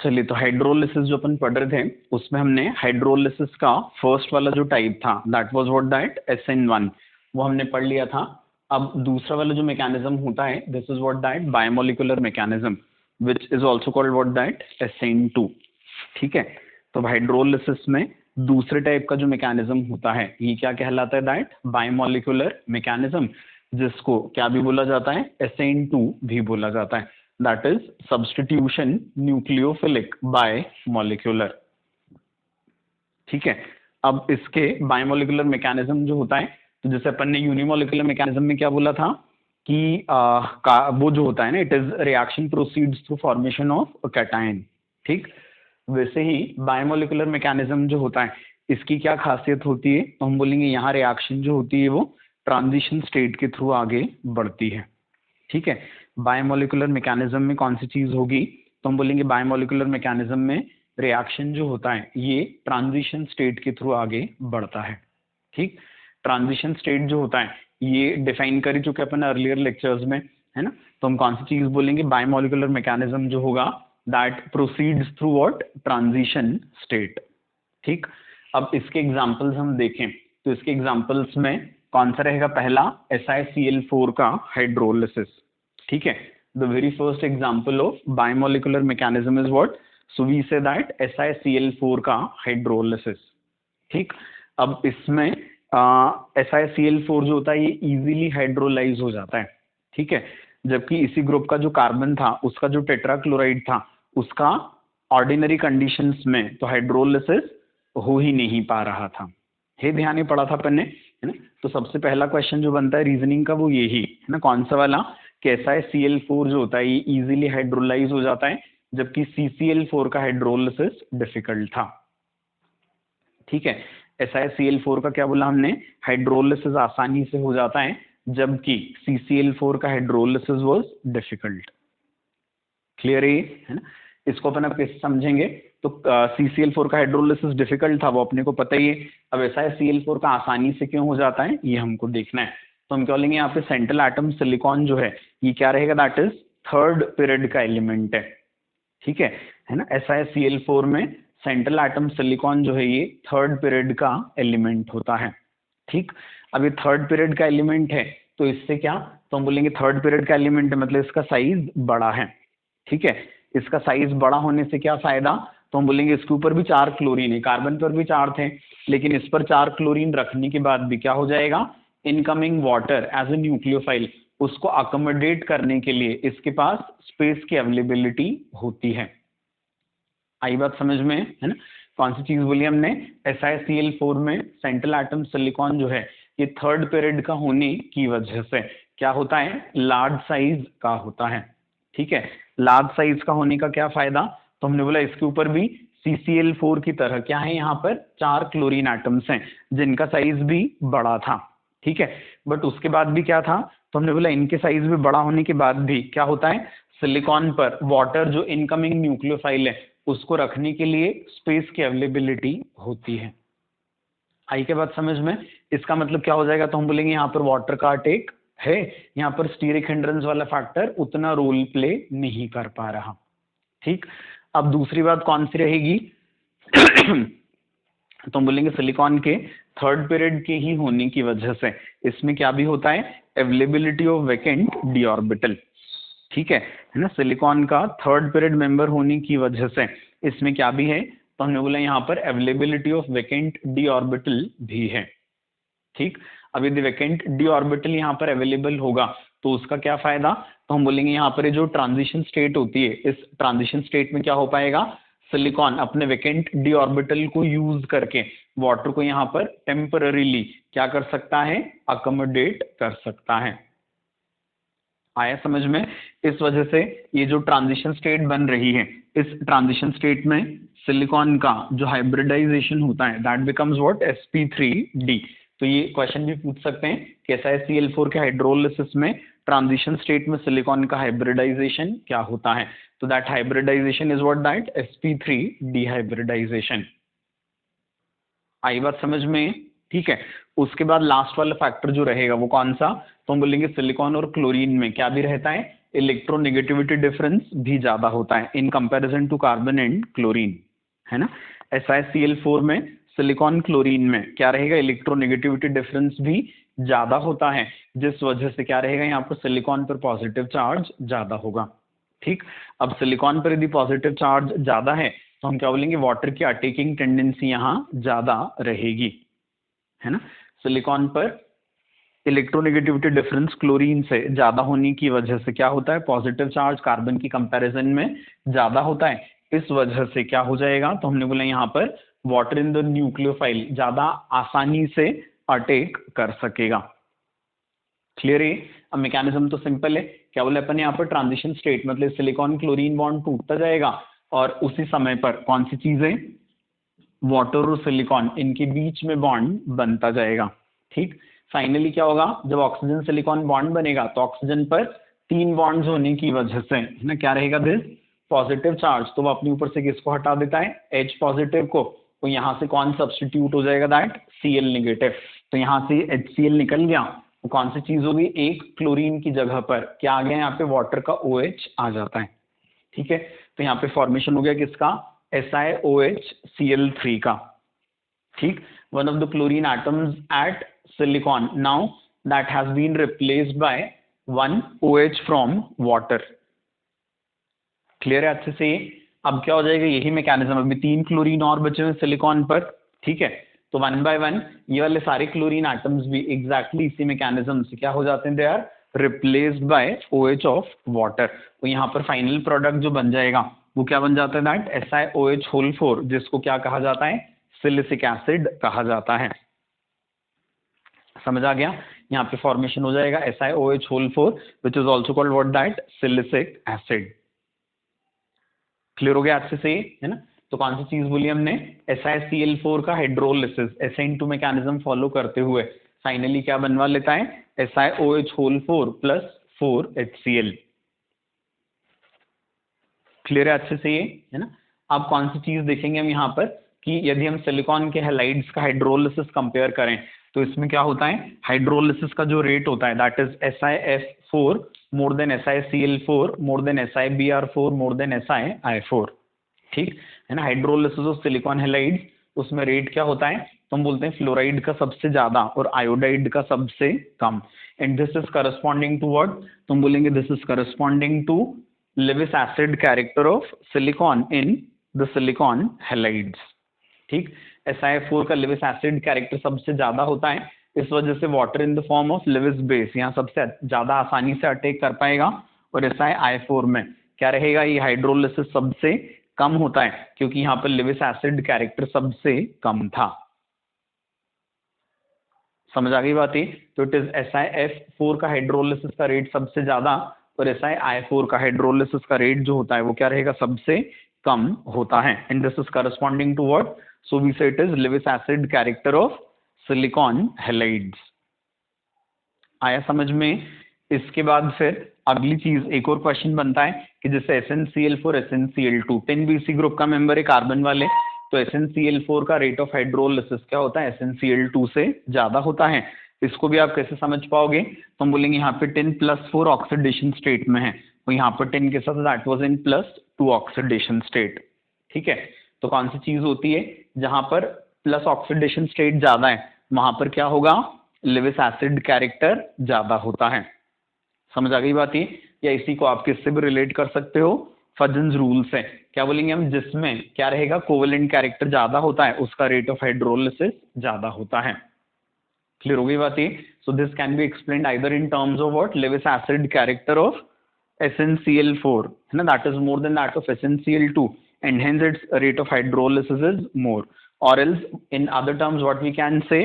चलिए, तो हाइड्रोलिसिस जो अपन पढ़ रहे थे उसमें हमने हाइड्रोलिसिस का फर्स्ट वाला जो टाइप था that was what that SN1, वो हमने पढ़ लिया था। अब दूसरा वाला जो मैकेनिज्म होता है this is what that biomolecular mechanism which is also called what that SN2। ठीक है, तो हाइड्रोलिसिस में दूसरे टाइप का जो मैकेनिज्म होता है ये क्या कहलाता है, दैट बायोमोलिकुलर मैकेनिज्म, जिसको क्या भी बोला जाता है, SN2 भी बोला जाता है, that is substitution nucleophilic bye molecular. ठीक है, अब इसके बायोमोलिकुलर मैकेनिज्म जो होता है, तो जैसे अपन ने यूनिमोलिकुलर मैकेनिज्म में क्या बोला था कि वो जो होता है ना, it is reaction proceeds through formation of cation. ठीक, वैसे ही बायोमोलिकुलर मैकेनिज्म जो होता है इसकी क्या खासियत होती है, तो हम बोलेंगे यहाँ रिएक्शन जो होती है वो ट्रांजिशन स्टेट के थ्रू आगे बढ़ती है। ठीक है, बायोमोलिकुलर मैकेनिज्म में कौन सी चीज होगी, तो हम बोलेंगे बायोमोलिकुलर मैकेनिज्म में रिएक्शन जो होता है ये ट्रांजिशन स्टेट के थ्रू आगे बढ़ता है। ठीक, ट्रांजिशन स्टेट जो होता है ये डिफाइन कर चुके अपन अर्लियर लेक्चर्स में, है ना। तो हम कौन सी चीज बोलेंगे, बायोमोलिकुलर मैकेनिज्म जो होगा that proceeds through what, transition state. ठीक, अब इसके एग्जांपल्स हम देखें तो इसके एग्जांपल्स में कौन सा रहेगा, पहला SiCl4 का हाइड्रोलिसिस। ठीक है, the very first example of biomolecular mechanism is what, so we say that SiCl4 का हाइड्रोलिसिस। ठीक, अब इसमें SiCl4 जो होता है ये इजीली हाइड्रोलाइज हो जाता है। ठीक है, जबकि इसी ग्रुप का जो कार्बन था उसका जो टेट्राक्लोराइड था उसका ऑर्डिनरी कंडीशंस में तो हाइड्रोलिसिस हो ही नहीं पा रहा था। हे ध्यान ही पड़ा था अपन ने, है ना। तो सबसे पहला क्वेश्चन जो बनता है रीजनिंग का वो यही है ना, कौन सा वाला, कि SiCl4 जो होता है ये इजीली हाइड्रोलाइज हो जाता है जबकि CCl4 का हाइड्रोलिसिस डिफिकल्ट था। ठीक है, SiCl4 का क्या बोला हमने, हाइड्रोलिसिस आसानी से हो जाता है जबकि CCl4 का हाइड्रोलिसिस वाज डिफिकल्ट। क्लियर है ना। इसको अपन अब कैसे समझेंगे, तो CCl4 का हाइड्रोलिसिस डिफिकल्ट था वो अपने को पता ही है। अब SiCl4 का आसानी से क्यों हो जाता है ये हमको देखना है। तो हम क्या बोलेंगे, यहाँ पे सेंट्रल एटम सिलिकॉन जो है ये क्या रहेगा, दैट इज थर्ड पीरियड का एलिमेंट है। ठीक है ना, SiCl4 में सेंट्रल एटम सिलिकॉन जो है ये थर्ड पीरियड का एलिमेंट होता है। ठीक, अब ये थर्ड पीरियड का एलिमेंट है तो इससे क्या, तो हम बोलेंगे थर्ड पीरियड का एलिमेंट है मतलब इसका साइज बड़ा है। ठीक है, इसका साइज बड़ा होने से क्या फायदा, तो हम बोलेंगे इसके ऊपर भी 4 क्लोरीन है, कार्बन पर भी 4 थे लेकिन इस पर 4 क्लोरीन रखने के बाद भी क्या हो जाएगा, incoming water as a nucleophile उसको अकोमोडेट करने के लिए इसके पास स्पेस की अवेलेबिलिटी होती है। आई बात समझ में, है ना। कौन सी चीज बोली हमने, SiCl4 में सेंट्रल एटम सिलिकॉन जो है ये थर्ड पीरियड का होने की वजह से क्या होता है, लार्ज साइज का होता है। ठीक है, लार्ज साइज का होने का क्या फायदा, तो हमने बोला इसके ऊपर भी CCl4 की तरह क्या है, यहाँ पर 4 क्लोरीन एटम्स हैं जिनका साइज भी बड़ा था। ठीक है, बट उसके बाद भी क्या था, तो हमने बोला इनके साइज भी बड़ा होने के बाद भी क्या होता है, सिलिकॉन पर वाटर जो इनकमिंग न्यूक्लियोफाइल है उसको रखने के लिए स्पेस की अवेलेबिलिटी होती है। आई के बाद समझ में, इसका मतलब क्या हो जाएगा, तो हम बोलेंगे यहाँ पर वाटर का टेक है, यहाँ पर स्टीरिक हिंड्रेंस वाला फैक्टर उतना रोल प्ले नहीं कर पा रहा। ठीक, अब दूसरी बात कौन सी रहेगी तो हम बोलेंगे सिलिकॉन के थर्ड पीरियड के ही होने की वजह से इसमें क्या भी होता है, availability of vacant D orbital. ठीक है ना, सिलिकॉन का थर्ड पीरियड मेंबर होने की वजह से इसमें क्या भी है, तो हमने बोला यहाँ पर availability of vacant D orbital भी है। ठीक, अब यदि वैकेंट डी ऑर्बिटल यहाँ पर अवेलेबल होगा तो उसका क्या फायदा, तो हम बोलेंगे यहाँ पर जो ट्रांजिशन स्टेट होती है इस ट्रांजिशन स्टेट में क्या हो पाएगा, सिलिकॉन अपने वैकेंट डी ऑर्बिटल को यूज करके वाटर को यहाँ पर टेम्पररीली क्या कर सकता है, अकोमोडेट कर सकता है। आया समझ में, इस वजह से ये जो ट्रांजिशन स्टेट बन रही है इस ट्रांजिशन स्टेट में सिलिकॉन का जो हाइब्रिडाइजेशन होता है दैट बिकम्स व्हाट, sp3d। तो ये क्वेश्चन भी पूछ सकते हैं कि SiCl4 के हाइड्रोलिसिस में ट्रांजिशन स्टेट में सिलिकॉन का हाइब्रिडाइजेशन क्या होता है, तो that hybridization is what, that sp3d hybridization. आई बात समझ में, ठीक है। उसके बाद लास्ट वाला फैक्टर जो रहेगा वो कौन सा, तो हम बोलेंगे सिलिकॉन और क्लोरीन में क्या भी रहता है, इलेक्ट्रोनेगेटिविटी डिफरेंस भी ज्यादा होता है in comparison to carbon and chlorine, है ना। SiCl4 में सिलिकॉन क्लोरीन में क्या रहेगा, इलेक्ट्रोनेगेटिविटी डिफरेंस भी ज्यादा होता है, जिस वजह से क्या रहेगा यहाँ पर सिलिकॉन पर पॉजिटिव चार्ज ज्यादा होगा। ठीक, अब सिलिकॉन पर यदि पॉजिटिव चार्ज ज्यादा है तो हम क्या बोलेंगे, वाटर की अटैकिंग टेंडेंसी यहाँ ज्यादा रहेगी, है ना। सिलिकॉन पर इलेक्ट्रोनेगेटिविटी डिफरेंस क्लोरीन से ज्यादा होने की वजह से क्या होता है, पॉजिटिव चार्ज कार्बन की कंपैरिजन में ज्यादा होता है। इस वजह से क्या हो जाएगा, तो हमने बोला यहाँ पर वाटर इन द न्यूक्लियोफाइल ज्यादा आसानी से अटैक कर सकेगा। क्लियर है। अब मैकेनिज्म तो सिंपल है, क्या बोले अपन यहाँ पर ट्रांजिशन स्टेट, मतलब सिलिकॉन क्लोरीन बॉन्ड टूटता जाएगा और उसी समय पर कौन सी चीजें, वाटर और सिलिकॉन इनके बीच में बॉन्ड बनता जाएगा। ठीक, फाइनली क्या होगा, जब ऑक्सीजन सिलिकॉन बॉन्ड बनेगा तो ऑक्सीजन पर 3 बॉन्ड्स होने की वजह से, है ना, क्या रहेगा, दिस पॉजिटिव चार्ज, तो वो अपने ऊपर से किसको हटा देता है, H पॉजिटिव को, तो यहाँ से कौन सब्स्टिट्यूट हो जाएगा, दैट Cl नेगेटिव। तो यहाँ से HCl निकल गया, तो कौन सी चीज होगी, एक क्लोरीन की जगह पर क्या आ गया, यहाँ पे वाटर का OH आ जाता है। ठीक है, तो यहाँ पे फॉर्मेशन हो गया किसका, SiOH Cl3 का। ठीक, one of the chlorine atoms at silicon now that has been replaced by one OH from water। Clear है अच्छे से। अब क्या हो जाएगा, यही मैकेनिज्म, अभी 3 क्लोरीन और बचे हुए सिलिकॉन पर। ठीक है, तो 1 बाय 1 ये वाले सारे क्लोरीन एटम्स भी एग्जैक्टली इसी मैकेनिज्म से क्या हो जाते हैं, they are replaced by OH of water. तो यहाँ पर फाइनल प्रोडक्ट जो बन जाएगा वो क्या बन जाता है, दैट SiOH4, जिसको क्या कहा जाता है, सिलिसिक एसिड कहा जाता है। समझ आ गया, यहाँ पे फॉर्मेशन हो जाएगा SiOH4 which is also called what, that silicic acid. Clear हो गया अच्छे से, है ना। तो कौन सी चीज बोली हमने, SiCl4 का हाइड्रोलिसिस SN2 मैकेनिज्म फॉलो करते हुए फाइनली क्या बनवा लेता है, SiOH4 प्लस 4HCl। क्लियर है अच्छे से ये, है ना। अब कौन सी चीज देखेंगे हम यहाँ पर, कि यदि हम सिलिकॉन के हैलाइड्स का हाइड्रोलिसिस कंपेयर करें तो इसमें क्या होता है, हाइड्रोलिसिस का जो रेट होता है, that is SiF4 more than SiCl4 more than SiBr4 more than SiI4। ठीक है ना, हाइड्रोलिसिस ऑफ सिलिकॉन हैलाइड्स, उसमें रेट क्या होता है, तो हम बोलते हैं फ्लोराइड का सबसे ज्यादा और आयोडाइड का सबसे कम। And this is corresponding to what, तो हम बोलेंगे this is corresponding to Lewis acid character of silicon in the silicon halides। ठीक, SiF4 का Lewis acid character सबसे ज्यादा होता है, इस वजह से water in the form of Lewis base यहाँ सबसे ज्यादा आसानी से अटैक कर पाएगा। और SiI4 में क्या रहेगा, ये हाइड्रोलिसिस सबसे कम होता है, क्योंकि यहाँ पर Lewis acid कैरेक्टर सबसे कम था। समझ आ गई बात है। तो इट इज SiF4 का हाइड्रोलिसिस का रेट सबसे ज्यादा और SiI4 का हाइड्रोलिसिस का रेट जो होता है वो क्या रहेगा, सबसे कम होता है। And this is corresponding to what, so we say it is Lewis acid character of silicon halides. आया समझ में। इसके बाद फिर अगली चीज, एक और क्वेश्चन बनता है कि जैसे SnCl4 SnCl2 10BC ग्रुप का मेंबर है कार्बन वाले, तो SnCl4 का रेट ऑफ हाइड्रोलिसिस क्या होता है, SnCl2 से ज्यादा होता है। इसको भी आप कैसे समझ पाओगे, तो हम बोलेंगे यहाँ पे 10+4 ऑक्सीडेशन स्टेट में है, तो यहाँ पर 10 के साथ that was in +2 oxidation state. ठीक है, तो कौन सी चीज होती है, जहां पर प्लस ऑक्सीडेशन स्टेट ज्यादा है वहां पर क्या होगा, Lewis acid कैरेक्टर ज्यादा होता है। समझ आ गई बात ये, या इसी को आप किससे भी रिलेट कर सकते हो, फजन्स रूल से। क्या बोलेंगे हम, जिसमें क्या रहेगा, कोवेलेंट कैरेक्टर ज्यादा होता है उसका रेट ऑफ हाइड्रोलिसिस ज्यादा होता है। क्लियर हो गई बात ये। So this can be explained either in terms of what, Lewis acid character of SnCl4, है ना, that is more than that of SnCl2 and hence its rate of hydrolysis is more, or else in other terms what we can say,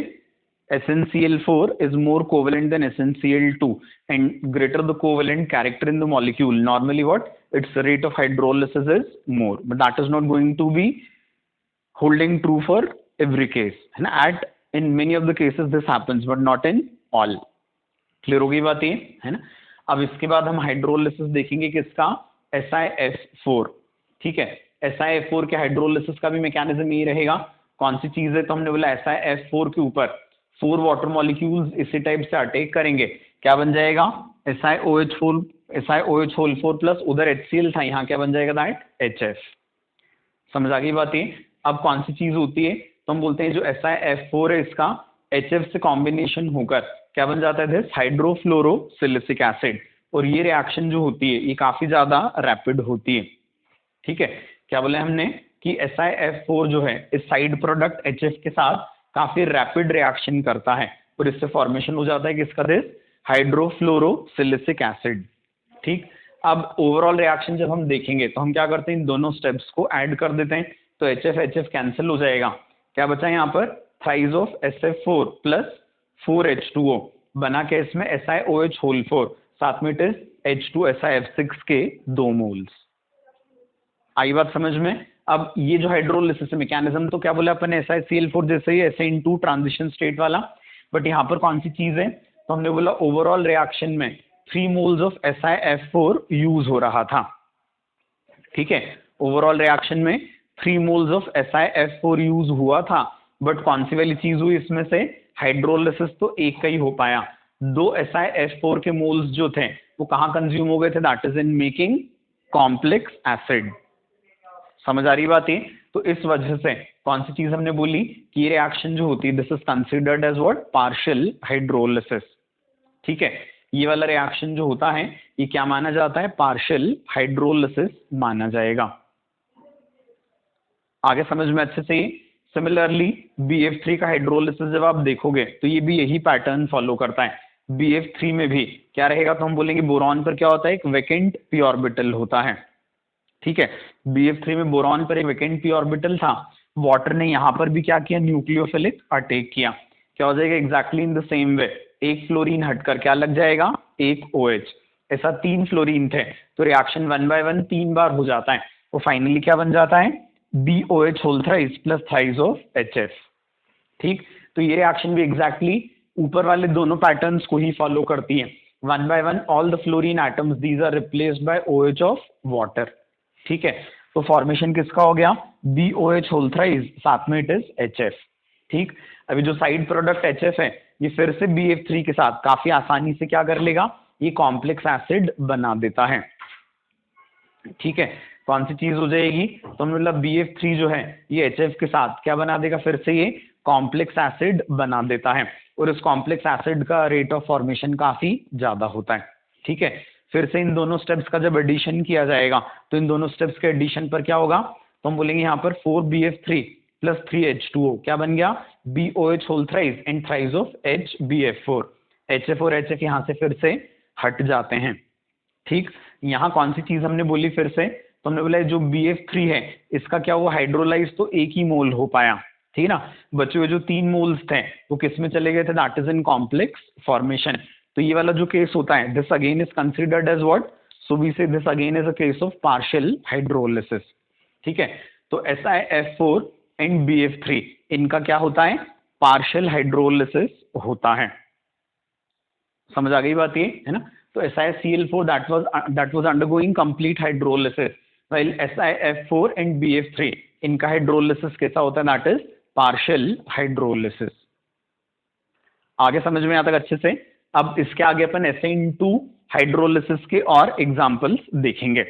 SnCl4 is more covalent than SnCl2 and greater the covalent character in the molecule, normally what, its rate of hydrolysis is more, but that is not going to be holding true for every case, है ना। at in many of the cases this happens but not in all। Clear हो गई बात ये, है ना। अब इसके बाद हम हाइड्रोलिसिस देखेंगे किसका, SiF4। ठीक है, SiF4 के हाइड्रोलिसिस का भी मैकेनिज्म यही रहेगा। कौन सी चीज है, तो हमने बोला SiF4 के ऊपर 4 वाटर मॉलिक्यूल्स इसी टाइप से अटैक करेंगे, क्या बन जाएगा, SiOH4 SiOH होल 4 प्लस उधर HCl था, यहाँ क्या बन जाएगा दैट HF। समझ आ गई बात ये। अब कौन सी चीज होती है, तो हम बोलते हैं जो SiF4 है इसका HF से कॉम्बिनेशन होकर क्या बन जाता है दिस हाइड्रोफ्लोरोसिलिसिक एसिड। और ये रिएक्शन जो होती है ये काफी ज्यादा रैपिड होती है। ठीक है, क्या बोले हमने कि SiF4 जो है इस साइड प्रोडक्ट HF के साथ काफी रैपिड रिएक्शन करता है और इससे फॉर्मेशन हो जाता है किसका दिस हाइड्रोफ्लोरोसिलिसिक एसिड। ठीक, अब ओवरऑल रिएक्शन जब हम देखेंगे तो हम क्या करते हैं, इन दोनों स्टेप्स को ऐड कर देते हैं तो HF कैंसिल हो जाएगा। क्या बचा यहाँ पर thrice of SF4 plus 4H2O बना के इसमें SiOH होल 4 साथ में इट इज H2SiF6 के 2 मोल्स। आई बात समझ में। अब ये जो हाइड्रोलिसिस मैकेनिज्म तो क्या बोला अपन SiCl4 जैसे ही SN2 ट्रांजिशन स्टेट वाला, बट यहाँ पर कौन सी चीज है, तो हमने बोला ओवरऑल रिएक्शन में 3 मोल्स ऑफ SiF4 यूज हो रहा था। ठीक है, ओवरऑल रिएक्शन में 3 मोल्स ऑफ SiF4 यूज हुआ था, बट कौन सी वाली चीज हुई इसमें से हाइड्रोलिसिस तो एक का ही हो पाया। 2 SiF4 के मोल्स जो थे वो कहाँ कंज्यूम हो गए थे, that is in making complex acid. समझ आ रही बात है। तो इस वजह से कौन सी चीज हमने बोली कि ये रिएक्शन जो होती है this is considered as what partial hydrolysis. ठीक है, ये वाला रिएक्शन जो होता है ये क्या माना जाता है, पार्शियल हाइड्रोलिसिस माना जाएगा। आगे समझ में अच्छे से। सिमिलरली BF3 का हाइड्रोलिसिस जब आप देखोगे तो ये भी यही पैटर्न फॉलो करता है। BF3 में भी क्या रहेगा, तो हम बोलेंगे बोरॉन पर क्या होता है, एक वैकेंट पी ऑर्बिटल होता है। ठीक है, BF3 में बोरॉन पर एक वैकेंट पी ऑर्बिटल था, वाटर ने यहाँ पर भी क्या किया, न्यूक्लियोफिलिक अटैक किया। क्या हो जाएगा exactly in the same way, एक फ्लोरीन हटकर क्या लग जाएगा, एक OH। ऐसा 3 फ्लोरीन थे तो रिएक्शन 1 बाय 1 3 बार हो जाता है, तो फाइनली क्या बन जाता है BOH whole thrice plus thrice of HF। ठीक, तो ये रिएक्शन भी एग्जैक्टली ऊपर वाले दोनों पैटर्न्स को ही फॉलो करती है। 1 by 1 all the fluorine atoms these are replaced by OH of water. ठीक है, तो फॉर्मेशन किसका हो गया, BOH होल थ्राइस साथ में इट इज HF। ठीक, अभी जो साइड प्रोडक्ट HF है ये फिर से BF3 के साथ काफी आसानी से क्या कर लेगा, ये कॉम्प्लेक्स एसिड बना देता है। ठीक है, कौन सी चीज हो जाएगी, तो मतलब BF3 जो है ये HF के साथ क्या बना देगा, फिर से ये कॉम्प्लेक्स एसिड बना देता है और इस कॉम्प्लेक्स एसिड का रेट ऑफ फॉर्मेशन काफी ज्यादा होता है। ठीक है, फिर से इन दोनों स्टेप्स का जब एडिशन किया जाएगा तो इन दोनों स्टेप्स के एडिशन पर क्या होगा, तो हम बोलेंगे यहाँ पर 4BF3 प्लस 3H2O क्या बन गया, BOH whole thrice and thrice of HBF4। HF और HF यहाँ से फिर से हट जाते हैं। ठीक, यहाँ कौन सी चीज हमने बोली फिर से, तो हमने बोला जो BF3 है इसका क्या हुआ, हाइड्रोलाइज तो एक ही मोल हो पाया। ठीक है ना, बचे हुए जो 3 मोल्स थे वो किस में चले गए थे, that is in complex formation. तो ये वाला जो केस होता है this again is considered as what, so we say this again is a case of partial hydrolysis. ठीक है, तो SiF4 एंड BF3 इनका क्या होता है, पार्शियल हाइड्रोलिसिस होता है। समझ आ गई बात ये है ना। तो SiCl4 that was undergoing complete hydrolysis while SiF4 and BF3 इनका हाइड्रोलिसिस कैसा होता है, दैट इज पार्शियल हाइड्रोलिसिस। आगे समझ में आता है अच्छे से। अब इसके आगे अपन SN2 हाइड्रोलिसिस के और एग्जांपल्स देखेंगे।